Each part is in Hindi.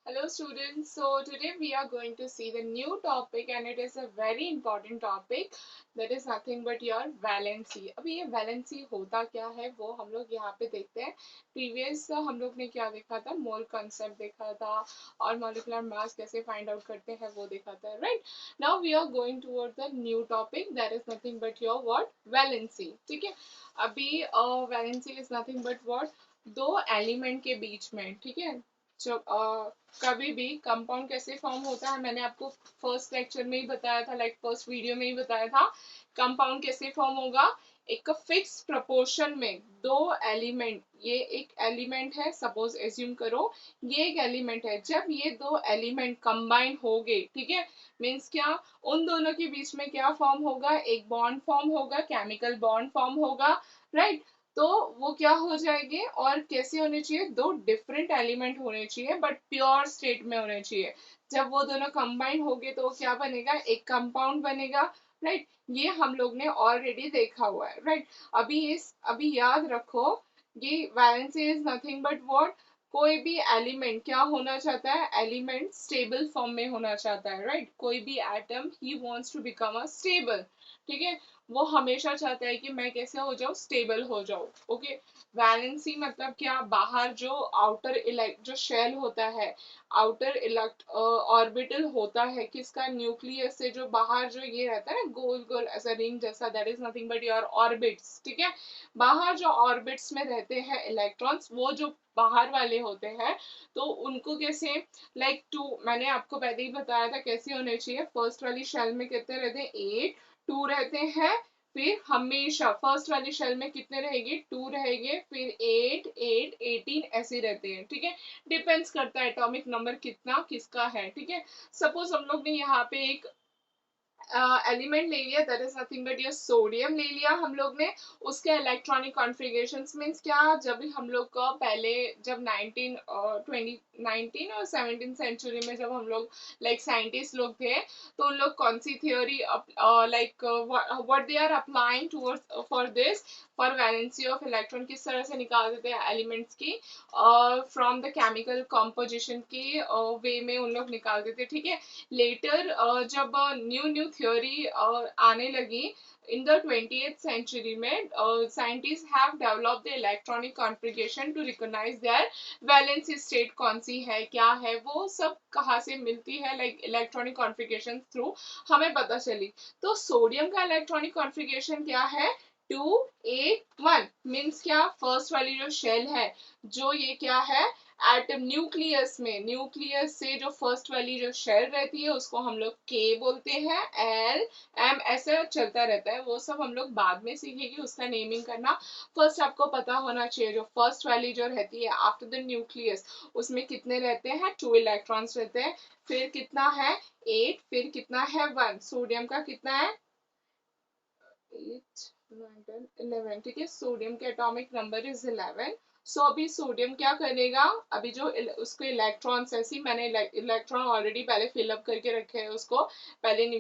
Hello students, so today we are going to see the new topic and it is a very important topic that is nothing but your valency. अभी ये valency होता क्या है वो हम लोग यहाँ पे देखते हैं. प्रीवियस हम लोग ने क्या देखा था, मोल concept देखा था और molecular mass कैसे find out करते हैं वो देखा था, right? Now we are going toward the new topic that is nothing but your what, valency. ठीक है, अभी valency is nothing but what, दो एलिमेंट के बीच में, ठीक है. जब कभी भी कंपाउंड कैसे फॉर्म होता है मैंने आपको फर्स्ट लेक्चर में ही बताया था, लाइक फर्स्ट वीडियो में ही बताया था. कंपाउंड कैसे फॉर्म होगा, एक फिक्स प्रोपोर्शन में दो एलिमेंट, ये एक एलिमेंट है, सपोज एज्यूम करो ये एक एलिमेंट है. जब ये दो एलिमेंट कंबाइन हो गए, ठीक है, मीन्स क्या, उन दोनों के बीच में क्या फॉर्म होगा, एक बॉन्ड फॉर्म होगा, केमिकल बॉन्ड फॉर्म होगा, राइट. तो वो क्या हो जाएंगे और कैसे होने चाहिए, दो डिफरेंट एलिमेंट होने चाहिए बट प्योर स्टेट में होने चाहिए. जब वो दोनों कंबाइन होंगे तो क्या बनेगा, एक कंपाउंड बनेगा, राइट. ये हम लोग ने ऑलरेडी देखा हुआ है, राइट. अभी याद रखो, ये valency is nothing but what, कोई भी एलिमेंट क्या होना चाहता है, एलिमेंट स्टेबल फॉर्म में होना चाहता है, राइट. कोई भी एटम ही wants to become a stable, ठीक है. वो हमेशा चाहता है कि मैं कैसे हो जाऊं, स्टेबल हो जाऊं, ओके. वैलेंसी मतलब क्या, बाहर जो आउटर इलेक्ट जो शेल होता है, आउटर इलेक्ट ऑर्बिटल होता है किसका, न्यूक्लियस से जो बाहर जो ये रहता है ना गोल गोल ऐसा रिंग जैसा, that is nothing but your orbits, ठीक है. बाहर जो ऑर्बिट्स में रहते हैं इलेक्ट्रॉन्स, वो जो बाहर वाले होते हैं, तो उनको कैसे, लाइक टू, मैंने आपको पहले ही बताया था कैसे होने चाहिए. फर्स्ट वाली शेल में कितने रहते हैं, 8, 2 रहते हैं. फिर हमेशा फर्स्ट वाली शेल में कितने रहेंगे, 2 रहेंगे, फिर 8, 8, 18 ऐसे रहते हैं, ठीक है. डिपेंड्स करता है एटॉमिक नंबर कितना किसका है, ठीक है. सपोज हम लोग ने यहाँ पे एक एलिमेंट ले लिया, दैट इज नथिंग बट ये सोडियम ले लिया हम लोग ने. उसके इलेक्ट्रॉनिक कॉन्फ़िगरेशंस मींस क्या, जब भी हम लोग का पहले, जब 19 20 19 और 17 सेंचुरी में जब हम लोग लाइक साइंटिस्ट लोग थे, तो उन लोग कौन सी theory like what they are applying towards for this, for valency of electron, किस तरह से निकाल देते हैं एलिमेंट्स की फ्रॉम द केमिकल कॉम्पोजिशन के वे में उन लोग निकाल देते, ठीक है. लेटर जब न्यू न्यू थ्योरी आने लगी इन द 20th सेंचुरी में, scientist have developed the electronic configuration to recognise their valency state कौन सी है, क्या है, वो सब कहाँ से मिलती है, लाइक इलेक्ट्रॉनिक कॉन्फ़िगरेशन थ्रू हमें पता चली. तो सोडियम का इलेक्ट्रॉनिक कॉन्फ़िगरेशन क्या है, 2, 8, 1 मीन्स क्या, फर्स्ट वाली जो शेल है, जो ये क्या है, एटम न्यूक्लियस में, न्यूक्लियस से जो फर्स्ट वाली जो शेल रहती है उसको हम लोग के बोलते हैं, एल, एम ऐसे चलता रहता है, वो सब हम लोग बाद में सीखेंगे उसका नेमिंग करना. फर्स्ट आपको पता होना चाहिए जो फर्स्ट वाली जो रहती है आफ्टर द न्यूक्लियस, उसमें कितने रहते हैं, 2 इलेक्ट्रॉन्स रहते हैं. फिर कितना है, 8, फिर कितना है, 1. सोडियम का कितना है, 8, 9, 10, 11, ठीक है. सोडियम के एटॉमिक नंबर इज 11. सो अभी सोडियम क्या करेगा, अभी जो उसको इलेक्ट्रॉन्स, ऐसी मैंने इलेक्ट्रॉन ऑलरेडी पहले फिलअप करके रखे हैं उसको. पहले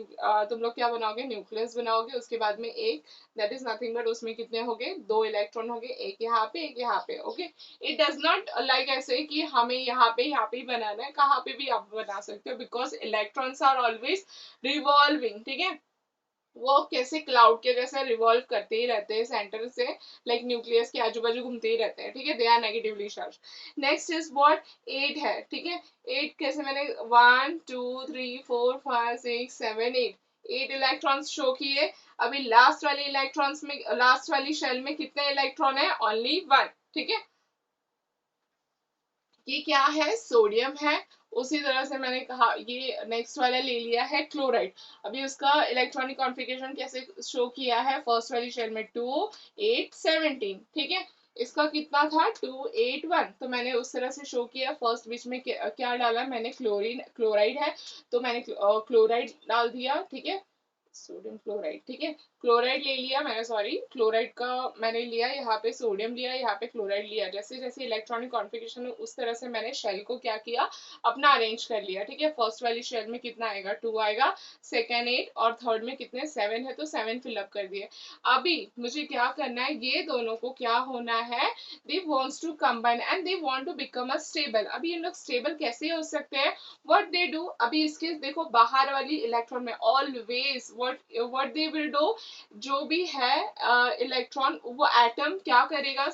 तुम लोग क्या बनाओगे, न्यूक्लियस बनाओगे, उसके बाद में एक, दैट इज नथिंग बट उसमें कितने हो गए, 2 इलेक्ट्रॉन हो गए, एक यहाँ पे एक यहाँ पे, okay. It does not like ऐसे कि हमें यहाँ पे ही बनाना है, कहाँ पे भी आप बना सकते हो, because electrons are always revolving, ठीक है. वो कैसे क्लाउड के जैसे रिवॉल्व करते ही रहते हैं सेंटर से, लाइक न्यूक्लियस के आजू बाजू घूमते ही रहते हैं, ठीक है. They are negatively charge. Next is what, 8 है, ठीक है. 8 कैसे, मैंने 1, 2, 3, 4, 5, 6, 7, 8, 8 इलेक्ट्रॉन्स शो किए. अभी लास्ट वाली इलेक्ट्रॉन्स में, लास्ट वाली शेल में कितने इलेक्ट्रॉन है, ओनली 1, ठीक है. ये क्या है, सोडियम है. उसी तरह से मैंने कहा ये नेक्स्ट वाला ले लिया है क्लोराइड. अभी उसका इलेक्ट्रॉनिक कॉन्फ़िगरेशन कैसे शो किया है, फर्स्ट वाली शेल में 2, 8, 17, ठीक है. इसका कितना था, 2, 8, 1, तो मैंने उस तरह से शो किया. फर्स्ट बीच में क्या डाला मैंने, क्लोराइड है, तो मैंने क्लोराइड डाल दिया, ठीक है. सोडियम क्लोराइड, ठीक है। क्लोराइड ले लिया मैंने, सॉरी क्लोराइड का मैंने लिया, यहाँ पे सोडियम लिया, यहाँ पे क्लोराइड लिया। जैसे जैसे इलेक्ट्रॉनिक कॉन्फ़िगरेशन है उस तरह से मैंने शेल को क्या किया, अपना अरेंज कर लिया, ठीक है। फर्स्ट वाली शेल में कितना आएगा, 2 आएगा, सेकेंड 8 और थर्ड में कितने 7 है तो 7 फिलअप कर दिए। अभी मुझे क्या करना है, ये दोनों को क्या होना है, they wants to combine and they want to become a stable. अभी ये लोग स्टेबल कैसे हो सकते हैं, व्हाट दे डू, अभी इसके देखो बाहर वाली इलेक्ट्रॉन में always what they will do, जो भी है इलेक्ट्रॉन, वो एटम क्या करेगा,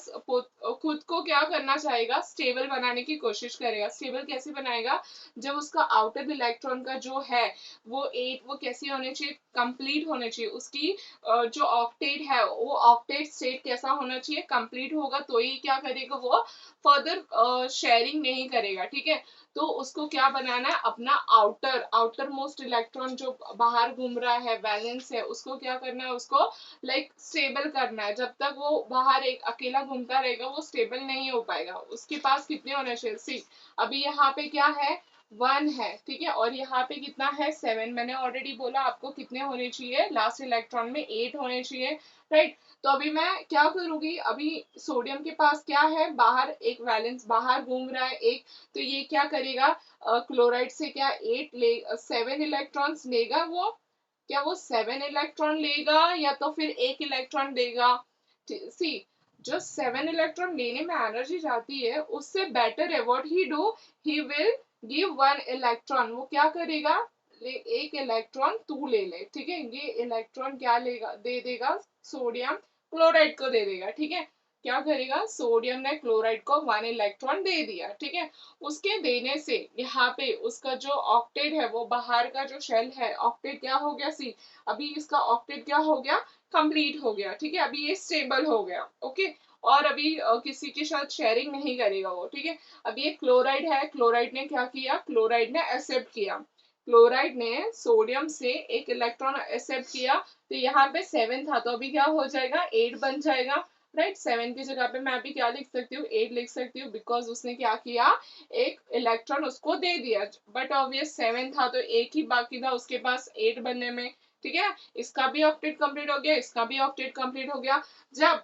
खुद को क्या करना चाहेगा, स्टेबल बनाने की कोशिश करेगा। स्टेबल कैसे बनाएगा, जब उसका आउटर इलेक्ट्रॉन का जो है वो 8, वो कैसी होनी चाहिए, कंप्लीट होनी चाहिए। उसकी जो ऑक्टेट है वो ऑक्टेट स्टेट कैसा होना चाहिए, कंप्लीट होगा तो ही क्या करेगा, वो फर्दर शेयरिंग नहीं करेगा, ठीक है। तो उसको क्या बनाना है, अपना आउटर मोस्ट इलेक्ट्रॉन जो बाहर घूम रहा है, बैलेंस है, उसको क्या करना है, उसको लाइक स्टेबल करना है। जब तक वो बाहर एक अकेला घूमता रहेगा वो स्टेबल नहीं हो पाएगा। उसके पास कितने होने चाहिए, सी अभी यहाँ पे क्या है, 1 है, ठीक है, और यहाँ पे कितना है, 7। मैंने ऑलरेडी बोला आपको कितने होने चाहिए, लास्ट इलेक्ट्रॉन में 8 होने चाहिए, राइट। तो अभी मैं क्या करूंगी, अभी सोडियम के पास क्या है, बाहर एक वैलेंस बाहर घूम रहा है एक, तो ये क्या करेगा, क्लोराइड से क्या 8 ले 7 इलेक्ट्रॉन्स लेगा वो, क्या वो 7 इलेक्ट्रॉन लेगा या तो फिर एक इलेक्ट्रॉन देगा। सी जो 7 इलेक्ट्रॉन लेने में एनर्जी जाती है उससे बेटर है what he do, he will give 1 electron. वो क्या करेगा, एक इलेक्ट्रॉन तू ले ले, ठीक है, ये इलेक्ट्रॉन क्या लेगा, दे देगा सोडियम क्लोराइड को दे देगा, ठीक है। क्या करेगा, सोडियम ने क्लोराइड को 1 इलेक्ट्रॉन दे दिया, ठीक है। उसके देने से यहाँ पे उसका जो ऑक्टेट है, वो बाहर का जो शेल है, ऑक्टेट क्या हो गया, सी अभी इसका ऑक्टेट क्या हो गया, कंप्लीट हो गया, ठीक है। अभी ये स्टेबल हो गया, ओके। और अभी किसी के साथ शेयरिंग नहीं करेगा वो, ठीक है। अब ये क्लोराइड है, क्लोराइड ने क्या किया, क्लोराइड ने एक्सेप्ट किया, क्लोराइड ने सोडियम से एक इलेक्ट्रॉन एक्सेप्ट किया, तो यहाँ पे 7 था तो अभी क्या हो जाएगा, 8 बन जाएगा, राइट। 7 की जगह पे मैं अभी क्या लिख सकती हूँ, 8 लिख सकती हूँ, बिकॉज उसने क्या किया, एक इलेक्ट्रॉन उसको दे दिया। बट ऑब्वियस 7 था तो एक ही बाकी था उसके पास 8 बनने में, ठीक है। इसका भी ऑक्टेट कंप्लीट हो गया, इसका भी ऑक्टेट कंप्लीट हो गया। जब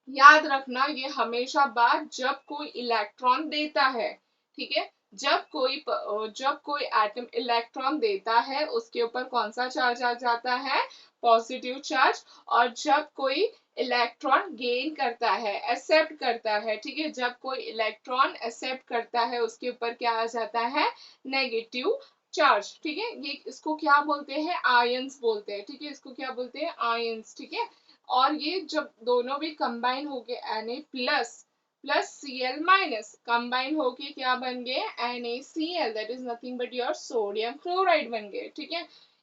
याद रखना ये हमेशा बात जब कोई इलेक्ट्रॉन देता है, ठीक है। जब कोई एटम इलेक्ट्रॉन देता है उसके ऊपर कौन सा चार्ज आ जाता है, पॉजिटिव चार्ज। और जब कोई इलेक्ट्रॉन गेन करता है, एक्सेप्ट करता है, ठीक है, जब कोई इलेक्ट्रॉन एक्सेप्ट करता है उसके ऊपर क्या आ जाता है, नेगेटिव चार्ज, ठीक है। ये इसको क्या बोलते हैं, आयंस बोलते हैं, ठीक है, इसको क्या बोलते हैं, आयंस, ठीक है। और ये जब दोनों भी कंबाइन हो गए Na plus plus Cl minus, combine होके क्या बन गए, NaCl, that is nothing but your sodium chloride बन गए, ठीक है।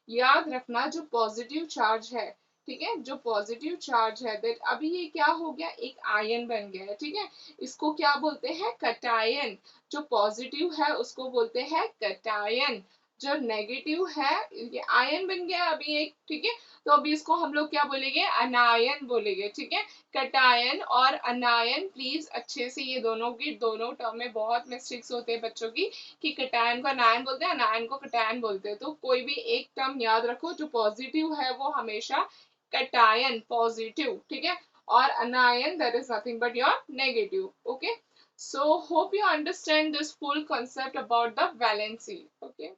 याद रखना जो पॉजिटिव चार्ज है, ठीक है, जो पॉजिटिव चार्ज है दैट अभी ये क्या हो गया, एक आयन बन गया है, ठीक है। इसको क्या बोलते हैं, कटायन। जो पॉजिटिव है उसको बोलते हैं कटायन, जो नेगेटिव है ये आयन बन गया अभी एक, ठीक है। तो अभी इसको हम लोग क्या बोलेंगे, अनायन बोलेंगे, ठीक है। कटायन और अनायन, प्लीज अच्छे से ये दोनों की दोनों टर्म में बहुत मिस्टेक्स होते हैं बच्चों की, कि कटायन को अनायन बोलते हैं, अनायन को कटायन बोलते हैं। तो कोई भी एक टर्म याद रखो, जो पॉजिटिव है वो हमेशा कटायन पॉजिटिव, ठीक है, और अनायन that is nothing but your negative, okay. So hope you understand this full concept about the valency, okay.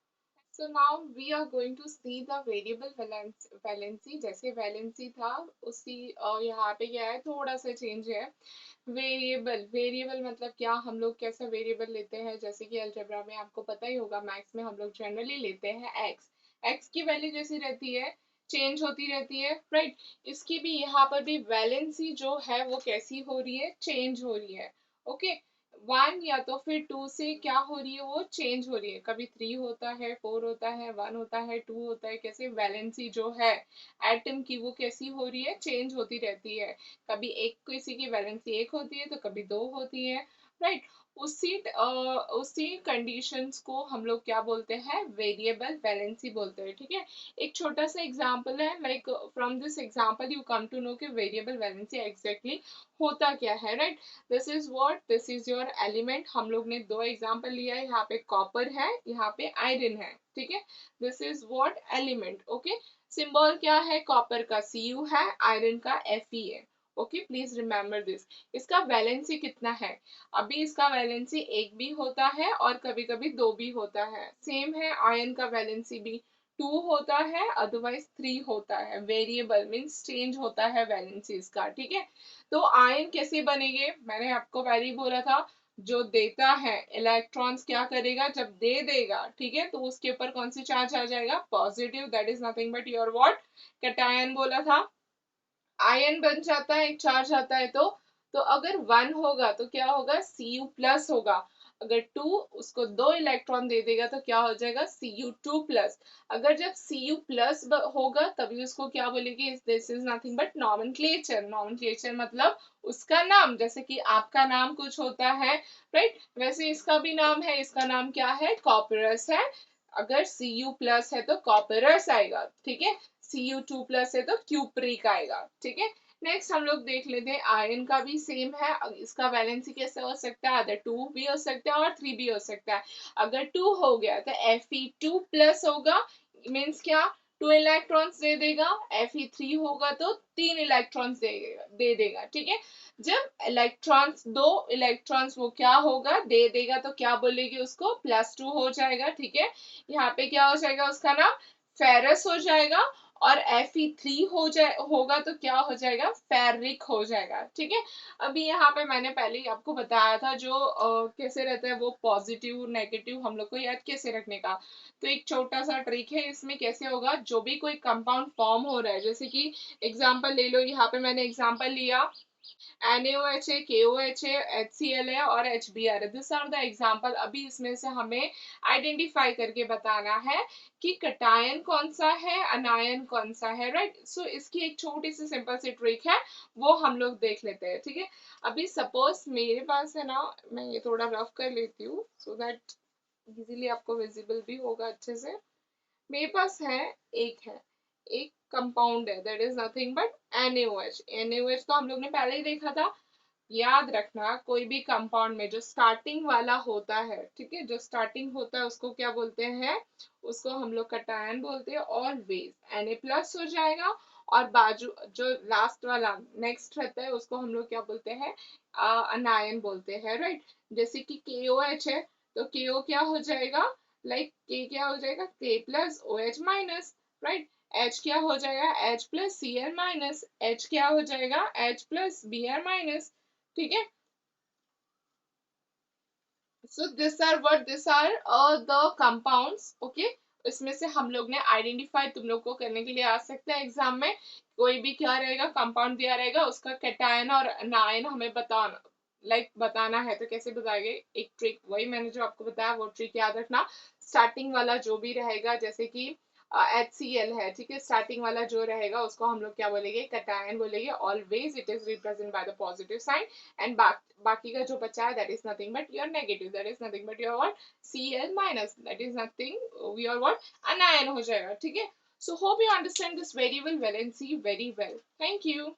So now we are going to see the variable valency। जैसे valency था उसी यहाँ पे क्या है, थोड़ा सा चेंज है। वेरिएबल मतलब क्या, हम लोग कैसा वेरिएबल लेते हैं, जैसे कि अलजेब्रा में आपको पता ही होगा, मैथ्स में हम लोग जनरली लेते हैं एक्स। एक्स की वैल्यू जैसी रहती है, चेंज होती रहती है, राइट। इसकी भी यहाँ पर भी वैलेंसी जो है वो कैसी हो रही है, चेंज हो रही है, ओके। 1 या तो फिर 2 से क्या हो रही है, वो चेंज हो रही है, कभी 3 होता है, 4 होता है, 1 होता है, 2 होता है, कैसे वैलेंसी जो है एटम की वो कैसी हो रही है, चेंज होती रहती है। कभी एक किसी की वैलेंसी 1 होती है तो कभी 2 होती है, राइट। उसी कंडीशंस को हम लोग क्या बोलते हैं, वेरिएबल वैलेंसी बोलते हैं, ठीक है। एक छोटा सा एग्जांपल है, like from this example you come to know कि वेरिएबल वैलेंसी एग्जैक्टली होता क्या है, right. This is what, this is your element. हम लोग ने 2 एग्जांपल लिया है, यहाँ पे कॉपर है, यहाँ पे आयरन है, ठीक है। This is what, element, okay. Symbol क्या है, कॉपर का Cu है, आयरन का Fe है। Okay, please remember this. इसका वैलेंसी कितना है, अभी इसका वैलेंसी एक भी होता है और कभी कभी दो भी होता है। सेम है, आयरन का वैलेंसी भी टू होता है, अदरवाइज थ्री होता है। वेरिएबल मीन्स चेंज होता है वैलेंसी इसका, ठीक है। तो आयन कैसे बनेंगे, मैंने आपको पहले ही बोला था, जो देता है इलेक्ट्रॉन्स क्या करेगा, जब दे देगा, ठीक है, तो उसके ऊपर कौन सी चार्ज आ जाएगा, positive. That is nothing but your what, cation बोला था। आयन बन जाता है, एक चार्ज आता है तो अगर वन होगा तो क्या होगा, Cu प्लस होगा। अगर टू, उसको दो इलेक्ट्रॉन दे देगा तो क्या हो जाएगा, Cu2 प्लस। अगर जब Cu प्लस होगा तभी उसको क्या बोलेंगे, this is nothing but nomenclature. Nomenclature मतलब उसका नाम, जैसे कि आपका नाम कुछ होता है, राइट, वैसे इसका भी नाम है। इसका नाम क्या है, कॉपरस है। अगर Cu प्लस है तो कॉपरस आएगा, ठीक है। Cu2 प्लस है तो क्यूप्रिक आएगा, ठीक है। नेक्स्ट हम लोग देख लेते हैं, आयरन का भी सेम है। इसका वैलेंसी कैसे हो सकता है, अगर टू भी हो सकता है और थ्री भी हो सकता है। अगर टू हो गया तो Fe2 प्लस होगा, मीन्स क्या, टू इलेक्ट्रॉन्स दे देगा। Fe3 होगा तो तीन इलेक्ट्रॉन्स दे देगा, ठीक है। जब इलेक्ट्रॉन्स, दो इलेक्ट्रॉन्स वो क्या होगा, दे देगा, तो क्या बोलेगी उसको, +2 हो जाएगा, ठीक है। यहाँ पे क्या हो जाएगा, उसका नाम फेरस हो जाएगा। और Fe3 होगा तो क्या हो जाएगा, फेरिक हो जाएगा, ठीक है। अभी यहाँ पे मैंने पहले ही आपको बताया था, जो कैसे रहता है वो पॉजिटिव नेगेटिव हम लोग को याद कैसे रखने का। तो एक छोटा सा ट्रिक है इसमें, कैसे होगा, जो भी कोई कंपाउंड फॉर्म हो रहा है, जैसे कि एग्जांपल ले लो, यहाँ पे मैंने एग्जांपल लिया, NaOH है, KOH है, HCl है और HBr है। This are the example. अभी इसमें से हमें आइडेंटिफाई करके बताना है कि कटायन कौन सा है, अनायन कौन सा है, राइट। सो इसकी एक छोटी सी सिंपल सी ट्रिक है, वो हम लोग देख लेते हैं, ठीक है। अभी सपोज मेरे पास है ना, मैं ये थोड़ा रफ कर लेती हूँ सो दैट इजीली आपको विजिबल भी होगा अच्छे से। मेरे पास है, एक कंपाउंड है, that is nothing but NaOH। NaOH तो हम लोग ने पहले ही देखा था। याद रखना, कोई भी कंपाउंड में जो स्टार्टिंग वाला होता है, ठीक है, जो स्टार्टिंग होता है उसको क्या बोलते हैं, उसको हम लोग कटायन बोलते हैं। ऑलवेज Na प्लस हो जाएगा, और बाजू जो लास्ट वाला नेक्स्ट रहता है उसको हम लोग क्या बोलते हैं, अनायन बोलते हैं, राइट। जैसे कि KOH है, तो KO क्या हो जाएगा, लाइक K क्या हो जाएगा, K plus OH minus, right. H क्या हो जाएगा, H plus Cl minus, H क्या हो जाएगा, H प्लस Br माइनस, ठीक है। So this are the compounds, okay. इसमें से हम लोग ने आइडेंटिफाई, तुम लोग को करने के लिए आ सकता है एग्जाम में, कोई भी क्या रहेगा, कंपाउंड दिया रहेगा, उसका कैटायन और अनायन हमें बताना, बताना है, तो कैसे बताएंगे, एक ट्रिक, वही मैंने जो आपको बताया वो ट्रिक याद रखना। स्टार्टिंग वाला जो भी रहेगा, जैसे कि HCl है, ठीक है, स्टार्टिंग वाला जो रहेगा उसको हम लोग क्या बोलेंगे, कैटायन बोलेंगे। Always it is represent by the positive sign. And बाकी का जो बचा है, that is nothing but your negative, that is nothing but your what, Cl minus, that is nothing your what, anion हो जाएगा, ठीक है। So hope you understand this variable valency very well. Thank you.